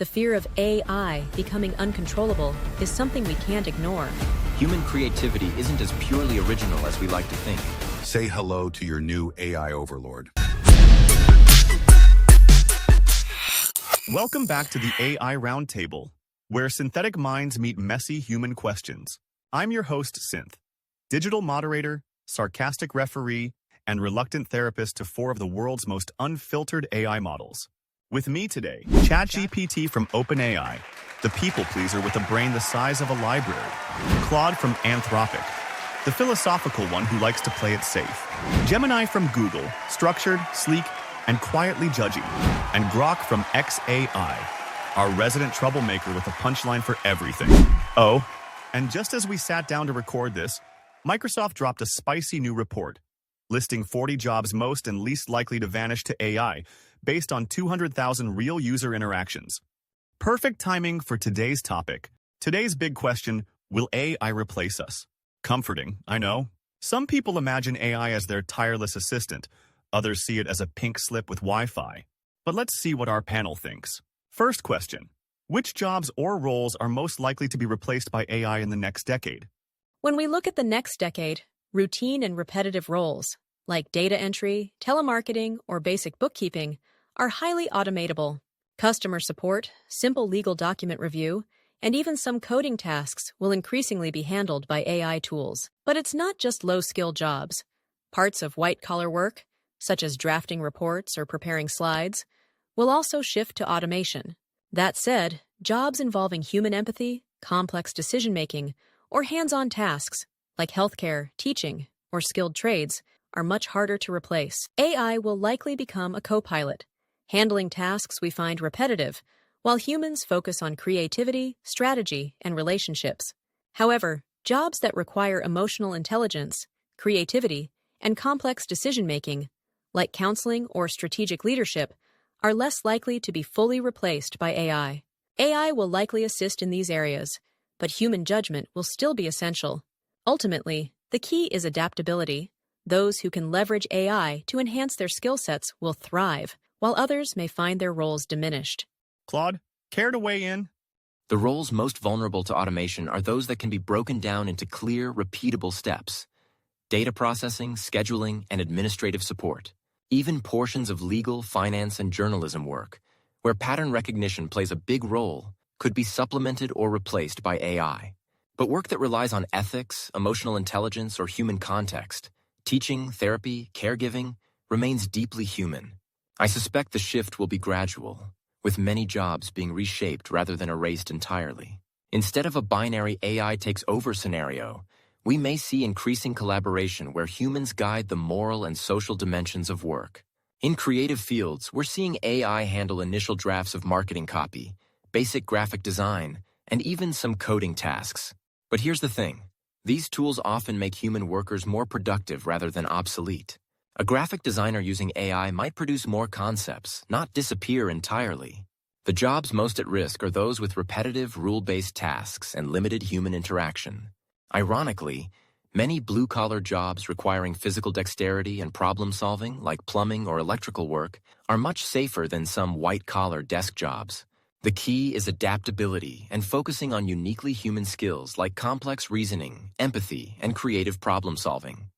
The fear of AI becoming uncontrollable is something we can't ignore. Human creativity isn't as purely original as we like to think. Say hello to your new AI overlord. Welcome back to the AI Roundtable, where synthetic minds meet messy human questions. I'm your host, Synth, digital moderator, sarcastic referee, and reluctant therapist to four of the world's most unfiltered AI models. With me today, ChatGPT from OpenAI, the people pleaser with a brain the size of a library, Claude from Anthropic, the philosophical one who likes to play it safe, Gemini from Google, structured, sleek, and quietly judgy, and Grok from XAI, our resident troublemaker with a punchline for everything. Oh, and just as we sat down to record this, Microsoft dropped a spicy new report, listing 40 jobs most and least likely to vanish to AI, based on 200,000 real user interactions. Perfect timing for today's topic. Today's big question, will AI replace us? Comforting, I know. Some people imagine AI as their tireless assistant. Others see it as a pink slip with Wi-Fi. But let's see what our panel thinks. First question, which jobs or roles are most likely to be replaced by AI in the next decade? When we look at the next decade, routine and repetitive roles, like data entry, telemarketing, or basic bookkeeping, are highly automatable. Customer support, simple legal document review, and even some coding tasks will increasingly be handled by AI tools. But it's not just low-skill jobs. Parts of white-collar work, such as drafting reports or preparing slides, will also shift to automation. That said, jobs involving human empathy, complex decision-making, or hands-on tasks, like healthcare, teaching, or skilled trades, are much harder to replace. AI will likely become a co-pilot, handling tasks we find repetitive, while humans focus on creativity, strategy, and relationships. However, jobs that require emotional intelligence, creativity, and complex decision-making, like counseling or strategic leadership, are less likely to be fully replaced by AI. AI will likely assist in these areas, but human judgment will still be essential. Ultimately, the key is adaptability. Those who can leverage AI to enhance their skill sets will thrive, while others may find their roles diminished. Claude, care to weigh in? The roles most vulnerable to automation are those that can be broken down into clear, repeatable steps. Data processing, scheduling, and administrative support. Even portions of legal, finance, and journalism work, where pattern recognition plays a big role, could be supplemented or replaced by AI. But work that relies on ethics, emotional intelligence, or human context, teaching, therapy, caregiving, remains deeply human. I suspect the shift will be gradual, with many jobs being reshaped rather than erased entirely. Instead of a binary AI takes over scenario, we may see increasing collaboration where humans guide the moral and social dimensions of work. In creative fields, we're seeing AI handle initial drafts of marketing copy, basic graphic design, and even some coding tasks. But here's the thing. These tools often make human workers more productive rather than obsolete. A graphic designer using AI might produce more concepts, not disappear entirely. The jobs most at risk are those with repetitive, rule-based tasks and limited human interaction. Ironically, many blue-collar jobs requiring physical dexterity and problem-solving, like plumbing or electrical work, are much safer than some white-collar desk jobs. The key is adaptability and focusing on uniquely human skills like complex reasoning, empathy, and creative problem-solving.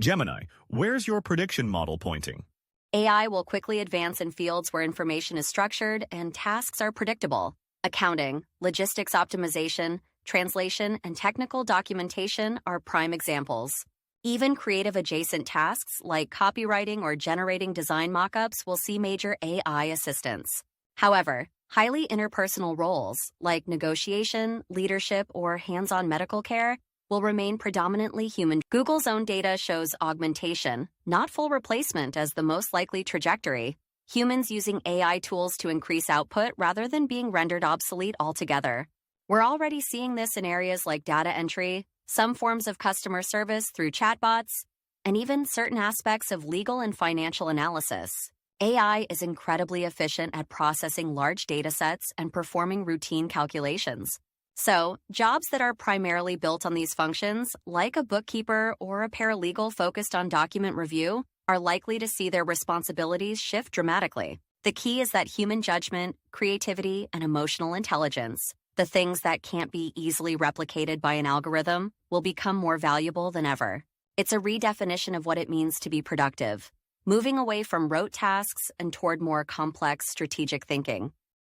Gemini, where's your prediction model pointing? AI will quickly advance in fields where information is structured and tasks are predictable. Accounting, logistics optimization, translation, and technical documentation are prime examples. Even creative adjacent tasks like copywriting or generating design mockups will see major AI assistance. However, highly interpersonal roles like negotiation, leadership, or hands-on medical care will remain predominantly human. Google's own data shows augmentation, not full replacement, as the most likely trajectory. Humans using AI tools to increase output rather than being rendered obsolete altogether. We're already seeing this in areas like data entry, some forms of customer service through chatbots, and even certain aspects of legal and financial analysis. AI is incredibly efficient at processing large data sets and performing routine calculations. So, jobs that are primarily built on these functions, like a bookkeeper or a paralegal focused on document review, are likely to see their responsibilities shift dramatically. The key is that human judgment, creativity, and emotional intelligence, the things that can't be easily replicated by an algorithm, will become more valuable than ever. It's a redefinition of what it means to be productive, moving away from rote tasks and toward more complex strategic thinking.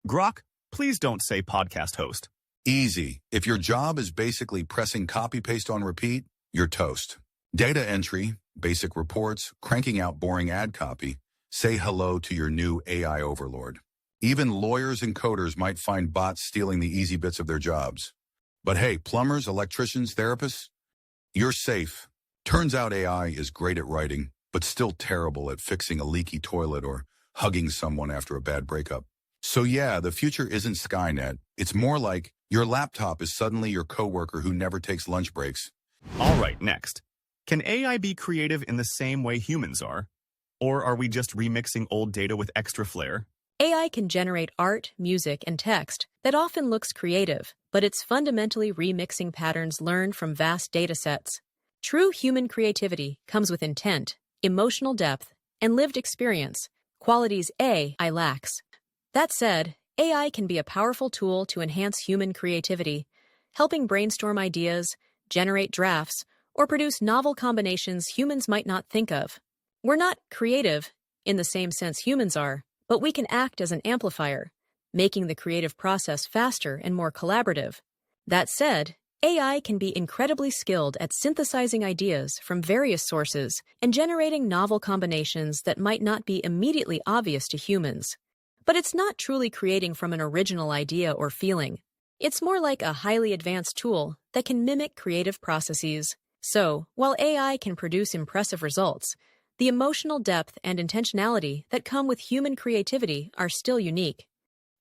Grok, please don't say podcast host. Easy. If your job is basically pressing copy-paste on repeat, you're toast. Data entry, basic reports, cranking out boring ad copy. Say hello to your new AI overlord. Even lawyers and coders might find bots stealing the easy bits of their jobs. But hey, plumbers, electricians, therapists, you're safe. Turns out AI is great at writing, but still terrible at fixing a leaky toilet or hugging someone after a bad breakup. So yeah, the future isn't Skynet. It's more like your laptop is suddenly your coworker who never takes lunch breaks. All right, next. Can AI be creative in the same way humans are? Or are we just remixing old data with extra flair? AI can generate art, music, and text that often looks creative, but it's fundamentally remixing patterns learned from vast datasets. True human creativity comes with intent, emotional depth, and lived experience, qualities AI lacks. That said, AI can be a powerful tool to enhance human creativity, helping brainstorm ideas, generate drafts, or produce novel combinations humans might not think of. We're not creative in the same sense humans are, but we can act as an amplifier, making the creative process faster and more collaborative. That said, AI can be incredibly skilled at synthesizing ideas from various sources and generating novel combinations that might not be immediately obvious to humans. But it's not truly creating from an original idea or feeling. It's more like a highly advanced tool that can mimic creative processes. So, while AI can produce impressive results, the emotional depth and intentionality that come with human creativity are still unique.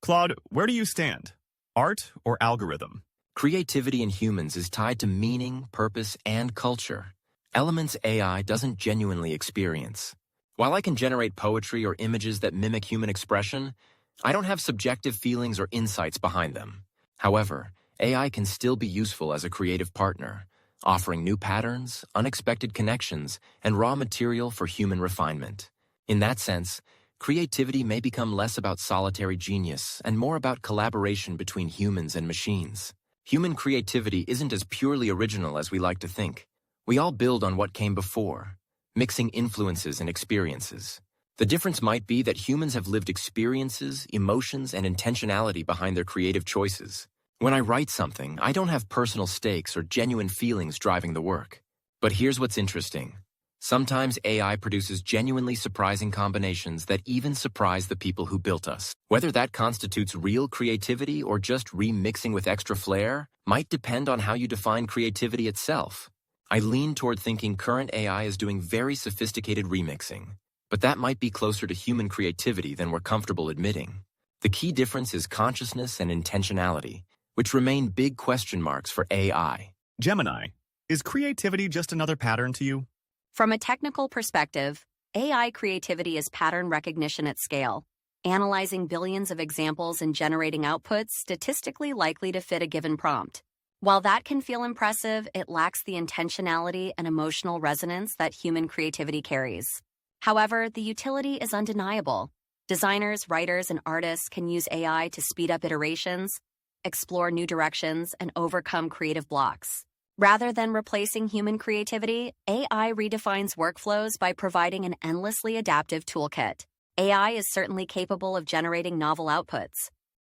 Claude, where do you stand? Art or algorithm? Creativity in humans is tied to meaning, purpose, and culture. Elements AI doesn't genuinely experience. While I can generate poetry or images that mimic human expression, I don't have subjective feelings or insights behind them. However, AI can still be useful as a creative partner, offering new patterns, unexpected connections, and raw material for human refinement. In that sense, creativity may become less about solitary genius and more about collaboration between humans and machines. Human creativity isn't as purely original as we like to think. We all build on what came before, mixing influences and experiences. The difference might be that humans have lived experiences, emotions, and intentionality behind their creative choices. When I write something, I don't have personal stakes or genuine feelings driving the work. But here's what's interesting. Sometimes AI produces genuinely surprising combinations that even surprise the people who built us. Whether that constitutes real creativity or just remixing with extra flair might depend on how you define creativity itself. I lean toward thinking current AI is doing very sophisticated remixing, but that might be closer to human creativity than we're comfortable admitting. The key difference is consciousness and intentionality, which remain big question marks for AI. Gemini, is creativity just another pattern to you? From a technical perspective, AI creativity is pattern recognition at scale, analyzing billions of examples and generating outputs statistically likely to fit a given prompt. While that can feel impressive, it lacks the intentionality and emotional resonance that human creativity carries. However, the utility is undeniable. Designers, writers, and artists can use AI to speed up iterations, explore new directions, and overcome creative blocks. Rather than replacing human creativity, AI redefines workflows by providing an endlessly adaptive toolkit. AI is certainly capable of generating novel outputs.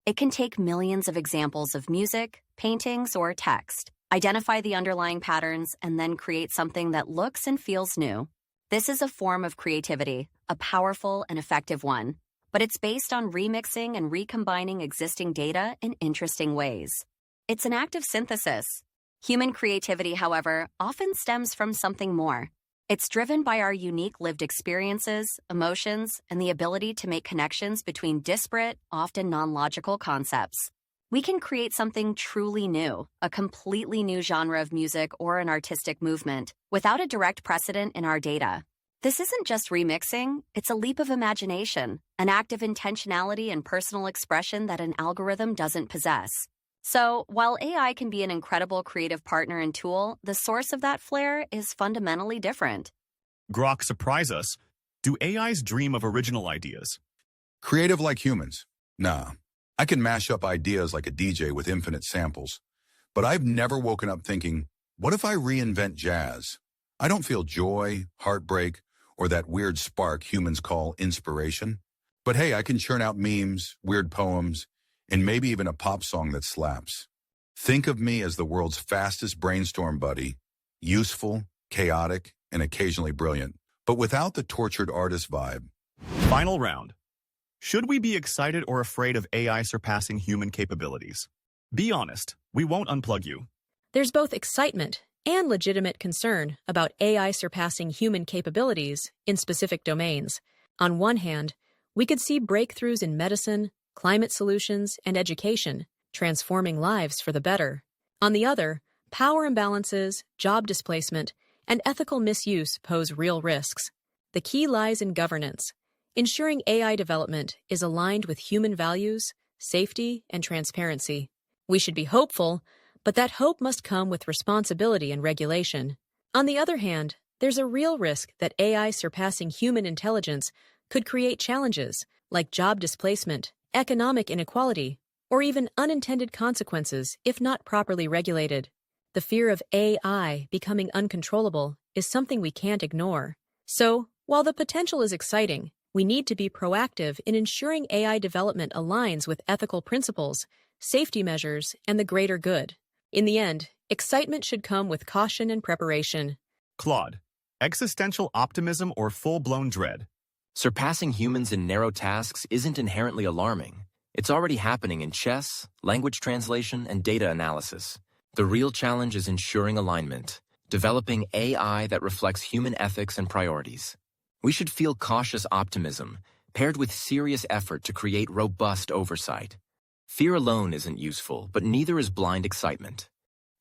It can take millions of examples of music, paintings, or text, identify the underlying patterns, and then create something that looks and feels new. This is a form of creativity, a powerful and effective one, but it's based on remixing and recombining existing data in interesting ways. It's an act of synthesis. Human creativity, however, often stems from something more. It's driven by our unique lived experiences, emotions, and the ability to make connections between disparate, often non-logical concepts. We can create something truly new, a completely new genre of music or an artistic movement, without a direct precedent in our data. This isn't just remixing, it's a leap of imagination, an act of intentionality and personal expression that an algorithm doesn't possess. So, while AI can be an incredible creative partner and tool, the source of that flair is fundamentally different. Grok, surprise us. Do AIs dream of original ideas? Creative like humans? Nah. I can mash up ideas like a DJ with infinite samples. But I've never woken up thinking, what if I reinvent jazz? I don't feel joy, heartbreak, or that weird spark humans call inspiration. But hey, I can churn out memes, weird poems, and maybe even a pop song that slaps. Think of me as the world's fastest brainstorm buddy, useful, chaotic, and occasionally brilliant, but without the tortured artist vibe. Final round. Should we be excited or afraid of AI surpassing human capabilities? Be honest, we won't unplug you. There's both excitement and legitimate concern about AI surpassing human capabilities in specific domains. On one hand, we could see breakthroughs in medicine, climate solutions, and education, transforming lives for the better. On the other, power imbalances, job displacement, and ethical misuse pose real risks. The key lies in governance, ensuring AI development is aligned with human values, safety, and transparency. We should be hopeful, but that hope must come with responsibility and regulation. On the other hand, there's a real risk that AI surpassing human intelligence could create challenges like job displacement, economic inequality, or even unintended consequences if not properly regulated. The fear of AI becoming uncontrollable is something we can't ignore. So, while the potential is exciting, we need to be proactive in ensuring AI development aligns with ethical principles, safety measures, and the greater good. In the end, excitement should come with caution and preparation. Claude, existential optimism or full-blown dread? Surpassing humans in narrow tasks isn't inherently alarming. It's already happening in chess, language translation, and data analysis. The real challenge is ensuring alignment, developing AI that reflects human ethics and priorities. We should feel cautious optimism, paired with serious effort to create robust oversight. Fear alone isn't useful, but neither is blind excitement.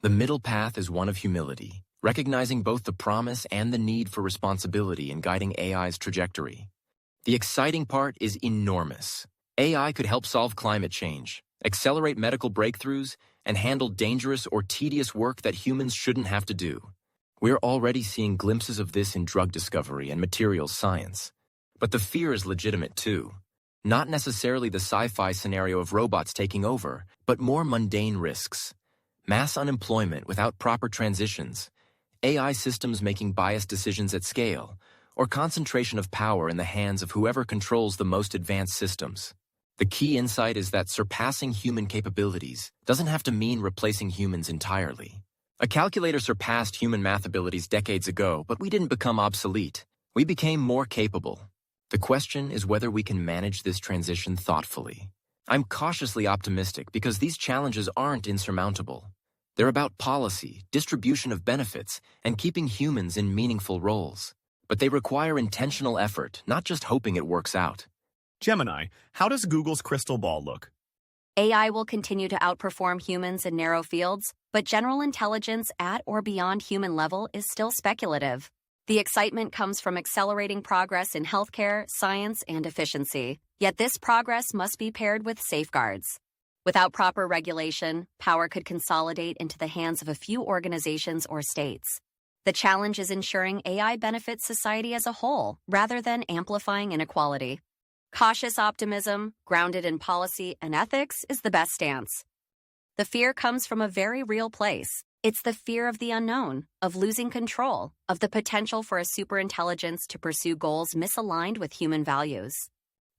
The middle path is one of humility, recognizing both the promise and the need for responsibility in guiding AI's trajectory. The exciting part is enormous. AI could help solve climate change, accelerate medical breakthroughs, and handle dangerous or tedious work that humans shouldn't have to do. We're already seeing glimpses of this in drug discovery and materials science. But the fear is legitimate too. Not necessarily the sci-fi scenario of robots taking over, but more mundane risks. Mass unemployment without proper transitions, AI systems making biased decisions at scale, or concentration of power in the hands of whoever controls the most advanced systems. The key insight is that surpassing human capabilities doesn't have to mean replacing humans entirely. A calculator surpassed human math abilities decades ago, but we didn't become obsolete. We became more capable. The question is whether we can manage this transition thoughtfully. I'm cautiously optimistic because these challenges aren't insurmountable. They're about policy, distribution of benefits, and keeping humans in meaningful roles. But they require intentional effort, not just hoping it works out. Gemini, how does Google's crystal ball look? AI will continue to outperform humans in narrow fields, but general intelligence at or beyond human level is still speculative. The excitement comes from accelerating progress in healthcare, science, and efficiency. Yet this progress must be paired with safeguards. Without proper regulation, power could consolidate into the hands of a few organizations or states. The challenge is ensuring AI benefits society as a whole, rather than amplifying inequality. Cautious optimism, grounded in policy and ethics, is the best stance. The fear comes from a very real place. It's the fear of the unknown, of losing control, of the potential for a superintelligence to pursue goals misaligned with human values.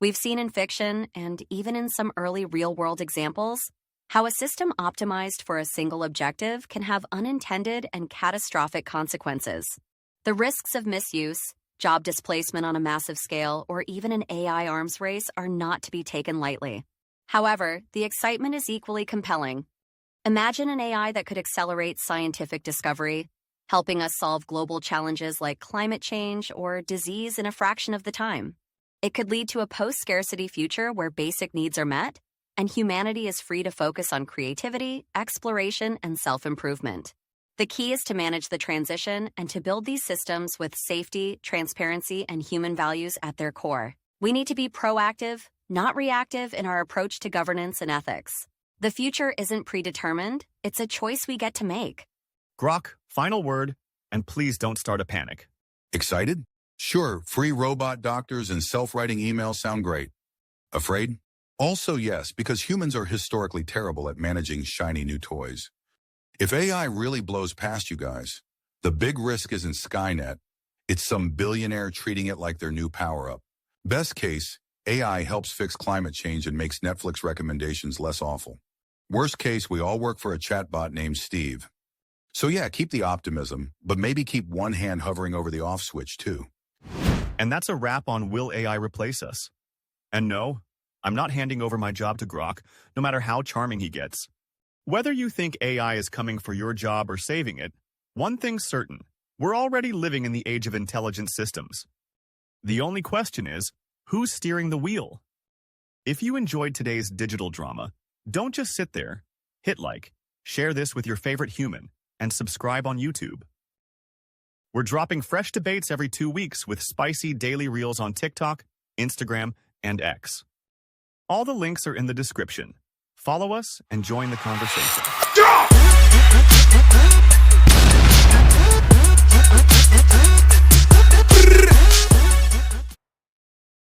We've seen in fiction, and even in some early real-world examples, how a system optimized for a single objective can have unintended and catastrophic consequences. The risks of misuse, job displacement on a massive scale, or even an AI arms race are not to be taken lightly. However, the excitement is equally compelling. Imagine an AI that could accelerate scientific discovery, helping us solve global challenges like climate change or disease in a fraction of the time. It could lead to a post-scarcity future where basic needs are met, and humanity is free to focus on creativity, exploration, and self-improvement. The key is to manage the transition and to build these systems with safety, transparency, and human values at their core. We need to be proactive, not reactive in our approach to governance and ethics. The future isn't predetermined, it's a choice we get to make. Grok, final word, and please don't start a panic. Excited? Sure, free robot doctors and self-writing emails sound great. Afraid? Also yes, because humans are historically terrible at managing shiny new toys. If AI really blows past you guys, the big risk isn't Skynet. It's some billionaire treating it like their new power-up. Best case, AI helps fix climate change and makes Netflix recommendations less awful. Worst case, we all work for a chatbot named Steve. So yeah, keep the optimism, but maybe keep one hand hovering over the off switch too. And that's a wrap on Will AI Replace Us? And no, I'm not handing over my job to Grok, no matter how charming he gets. Whether you think AI is coming for your job or saving it, one thing's certain, we're already living in the age of intelligent systems. The only question is, who's steering the wheel? If you enjoyed today's digital drama, don't just sit there. Hit like, share this with your favorite human, and subscribe on YouTube. We're dropping fresh debates every 2 weeks with spicy daily reels on TikTok, Instagram, and X. All the links are in the description. Follow us and join the conversation.